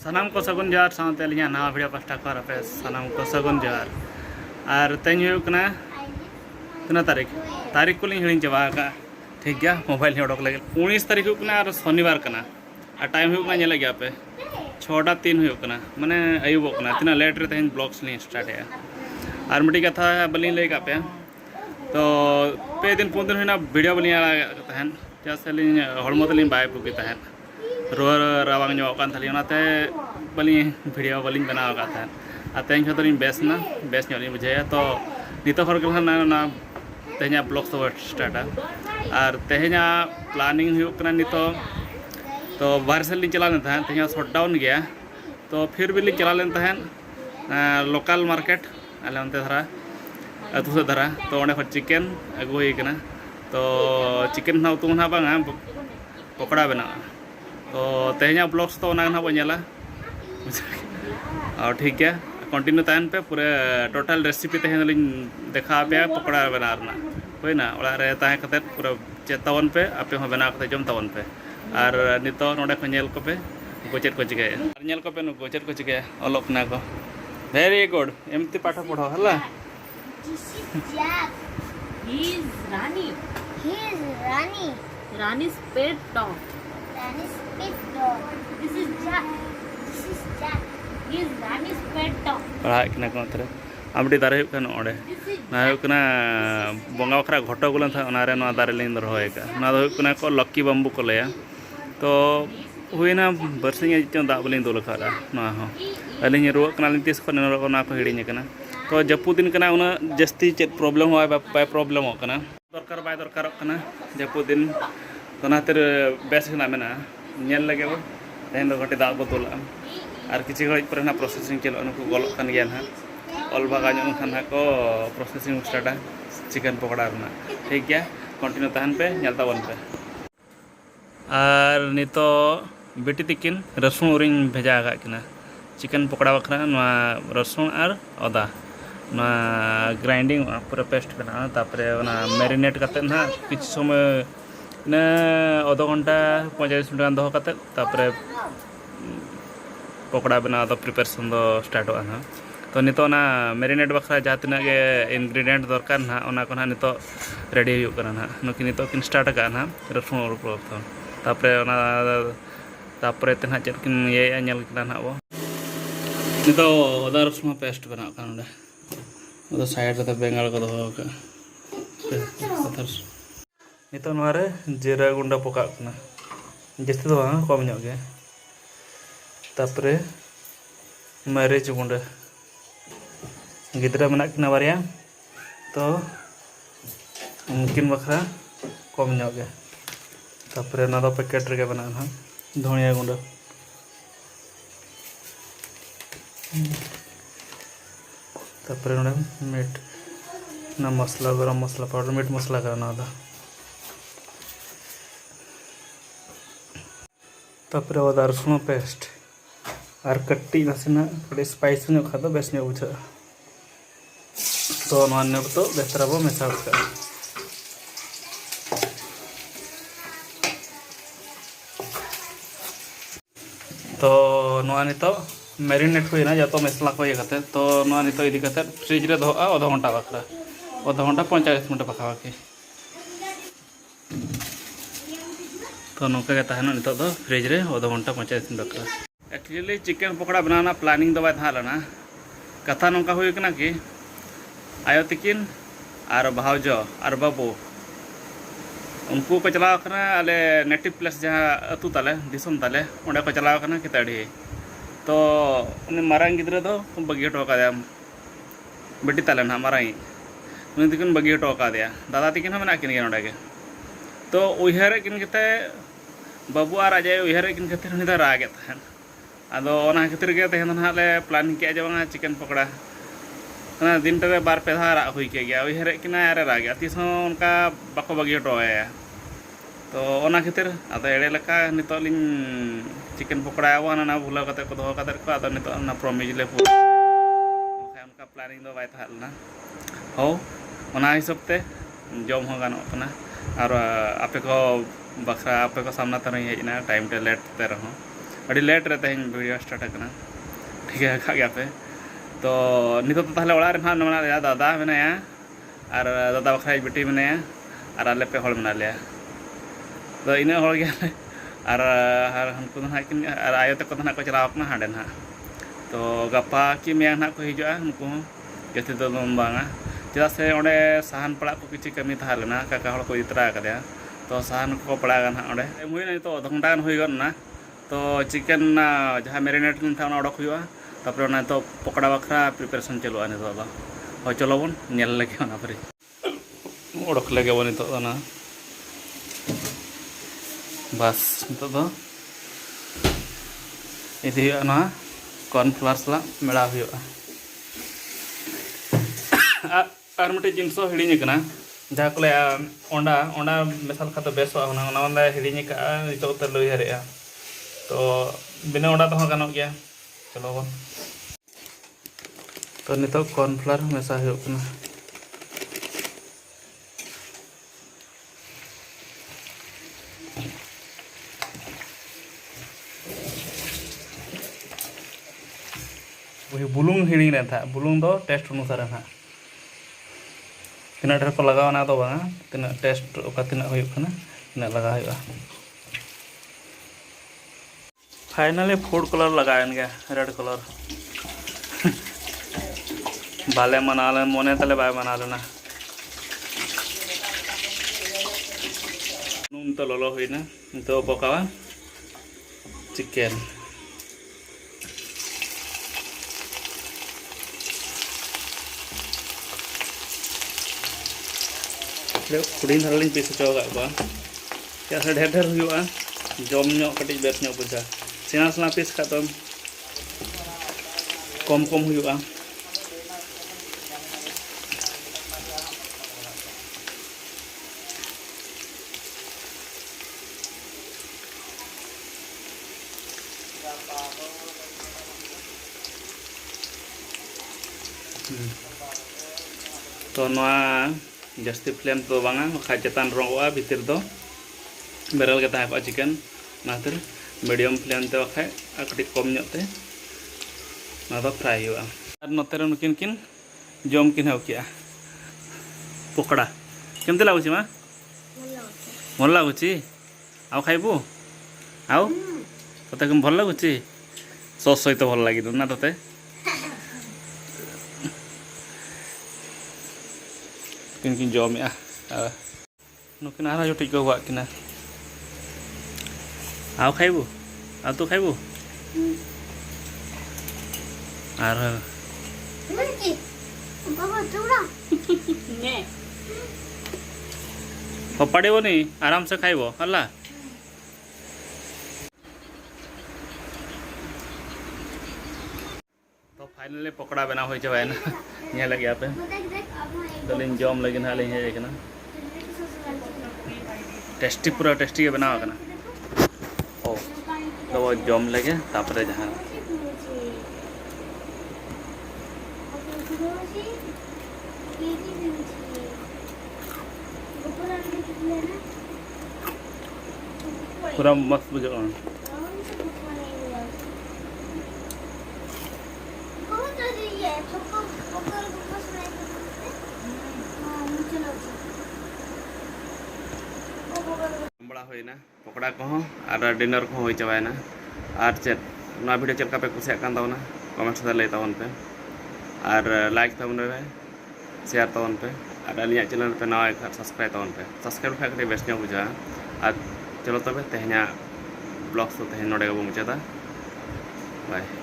सानाम को सगुन जोहार साथ नवा भिडियो पास्टा को पे सानाम को सगुन जोहार और तेज होना तना तारीख को हिड़ी चाबा ठीक गया मोबाइल उड़क लगे 19 तारीख और शनिवार और टाइम होने गया पे 6:03 माने अयुबों तीना लेट रे तेज ब्लॉग्स ली स्टार्ट और मिट्टी कथा बलिंग लैका पे तो पे दिन 4 दिन होना वीडियो बलिंग तहन जैसे हड़मो तली बाय बुगी तहन रुआ रावांग थाली बलिंग वीडियो बलिंग बनाव और तेज तो बेसना बेस बुझे तो नित ना तेज ब्लॉग तो स्टार्टा और तेज प्लानिंग नित तो बाहर से चला लेन तेज शटडाउन गया तो फिर भी चला लेन लोकल मार्केट आले अंते धारा अतु से धारा तो अंडे चिकेन अगू होना तो चिकेन ना उतु ना बांगा पकड़ा बना तो तेज ब्लॉग्स तो बनेला और ठीक है कंटिन्यू तहन पे पूरे टोटल रेसिपी तेज देखा पे पकड़ा बना होना ओड़ा तहत पूरा चेक तबन पे आपे बनाव जम तबन पे और नित नोडे को नेल को पे को चेक को चिकाया नेल को पे नुको चेक को चिकाया ऑलोक ना को वेरी गुड एमती पाठ पढ़ो हला Rani's pet dog. This is Jack. He is Rani's pet dog. पढ़ा किना को तरे आमडी दारे हुकन ओडे ना हुकना बंगा बखरा घटो गुलन था ओनारे नो दारे लिन रहोय का ना हुकना को लक्की बम्बू को लेया तो हुईना बरसिंग चो दा बलिंग दुल खारा ना हो अलिंग रुआ कना लिन तिस को ना को हिडिኝ कना तो जपुदिन कना उना जस्ती चेत प्रॉब्लम होय बाय प्रॉब्लम हो कना दरकार बाय दरकार कना जपुदिन तनातिर बेस ना मेना नेल लगे बो तेन दो घटे दा बोतला और किसी घड़ी पर ना प्रोसेसिंग चलो उनको गल कान गया ना ऑल भागा जो खान को प्रोसेसिंग स्टार्टा चिकन पकड़ा रना ठीक गया कंटिन्यू तहन पे नेलता बन पे और नितो बेटी तिकिन रसुन उरिंग भेजा किना चिकन पकड़ा बखरा रसुन और अदा ग्राइंडिंग पूरा पेस्ट बना तापरे मैरिनेट करते ना किछ समय ना आधा घंटा 45 मिनट दो तापरे पकड़ा बना तो प्रिपरेशन दो स्टार्ट हो ना तो नितो ना मैरिनेट बखरा जहाँ तना के इनग्रेडिएंट दरकार ना ओना को ना नितो रेडी होना ना नुकी नितो किन स्टार्ट का ना रसुन और तापरे तापरे तेना चेक किन ये नेल किना ना वो नितो अदा रसुन पेस्ट बना कान उधर साइड रे बेंगाल को दो का नितो नवारे जीरा गुंडा पका कना जस्ती तो कम ᱧᱚᱜ गे तापरे मरीच गुंडा गिद्रा मेना किना बारिया तो उनकिन बखरा कम ᱧᱚᱜ गे तापरे ना दो पैकेट रे बना ना धनिया गुंडा तापरे नोडे मीट ना मसला गरम मसला पाउडर मीट मसला करना था तापरे अदा रसुन पेस्ट और कट्टी नासेना कटी स्पाइस खा तो बेस बुझा तो तो बेहतर बो मेसा का तो नित मैरिनेट होना जो मसला को ये तो नित इदी फ्रिज रे दो आधा घंटा बखरा आधा घंटा 45 मिनट पाखापाखि तो नौका तहना नित फ्रिज रे आधा घंटा 45 मिनट बखरा एक्चुअली चिकेन पकड़ा बनाना प्लानिंग दो बाना कथा नौका हुई कि आयो तिकिन और भावजो और बाबू उनको को चलाव आले नेटिव प्लेस जहाँ अतु ताले दिसम ताले उन्हें को चलाव किताड़ी तो उन्हें मारांग गिद्रे दो बगी हटो का बेटी ताले ना मारांगी उन्हें तिकिन बगी हटो का दादा तिकिन हम किन गया नोडे तो उहर किन कते बाबू और अजय उहर किन कते उन्हें रागे तहन आदो ओना खातिर के तेहन हाले प्लानिंग के जे बांगा चिकेन पकड़ा ना दिन पे बार पे धारा हुई के गया उहर किना यारे रागे तीस उनका बाको बगी हटोया तो ओना खातिर आदो एड़े लका नितो लिन चिकेन पकड़ा वाना ना भुला कते को दो कते को आदो नितो ना प्रॉमिस ले उनका प्लानिंग दो बाय थालना हो ओना हिसाब ते जम हो गानो कना और आपे को बखरा आपे को सामना तरह हेजना टाइम ते लेट ते रहो अड़ी लेट रे तेज वीडियो स्टार्ट करना ठीक है खा गया पे तो नितो तो ताहले ओड़ा रे ना मना लिया दादा मेनाया और दादा बखरा बेटी मेनाया और आले पे हड़ मना लिया तो इन हड़ गया और हमको और आयो तक ना को चलाव ना हाँ ना तो गपा कि मैं ना को हिजुआ उनको जैसे तो बांगा चेदा से ओंडे साहन पड़ा को किसी कमी था लेना काका हड़ को इतरा कदया तो साहन को पड़ा ना ओंडे मुई तो घंटा हुई ना तो चिकेन जहाँ मेरिनेट था उड़क हुआ तापर तो पकड़ा बखरा प्रिपारेशन चलुआ नितो हो चलो बन नेल लगे पर उड़क लगे बन नितो ना बस नितो इदी ना कॉर्नफ्लावर सला मेड़ा हुआ और मिट्टी जिनस हिड़ी जहाँ को अंडा अंडा मेसाल खाते बेसो हिड़ी का नित लैहर तो बिना अंडा तो गानों गया चलो बन तो नित कॉर्नफ्लावर मेसा होना बुलुंग हिड़ी था बुलुंग दो टेस्ट अनुसार हाँ तीना ढेर को लगावना तो बांगा तीना टेस्ट ओका तीना तीना लगा हुआ फाइनली फूड कलर लगाएन गया रेड कलर बाले मना ले मने तले बाय मना लेना नून तो ललो हुई ना तो पकावा चिकेन हुडी धारा पीस हचो क्या ढेर ढेर हुआ जम कटी बेस बुझा सेना सेना पीस खा तो कम कम हुआ तो जास्ती फ्लेम तो बांगा बखा चेतान रंगोगा भीतर दो बेरल के तहा चिकेन नातिर मीडियम फ्लेम ते बखा कटी कम ञते ना तो फ्राई हुआ और नोते नुकिन किन जम किन किया पकड़ा केमते लगुच मा भल लगुच आउ खाइबू आउ तोते कम भल लगुच सस सहित भल लगे ना तोते किन जम नुकिन आर जुटी को हुआ किना आउ खाइबू आउ तो खाइबू आर फपाड़बनी आराम से खाइब हला तो फाइनली पकड़ा बना हो चाबाना लगे पे दलिन जम लगे ना लिंग हेजना टेस्टी पूरा टेस्टी बनाव करना ओ तो जम लगे तापरे जहाँ पूरा मस्त बुझा बड़ा होना पकड़ा को और डिनर को हो चाबाना और चेक वीडियो चलका पे कुसियाना कमेंट्स लय तबन पे और लाइक तबन पे शेयर तबन पे और अलिया चैनल पे नवा सब्सक्राइब तबन पे सब्सक्राइब खाते बेस्ट बुझा और चलो तब तेहना ब्लॉग्स तो तेहन नोड़े मुचादा बाय।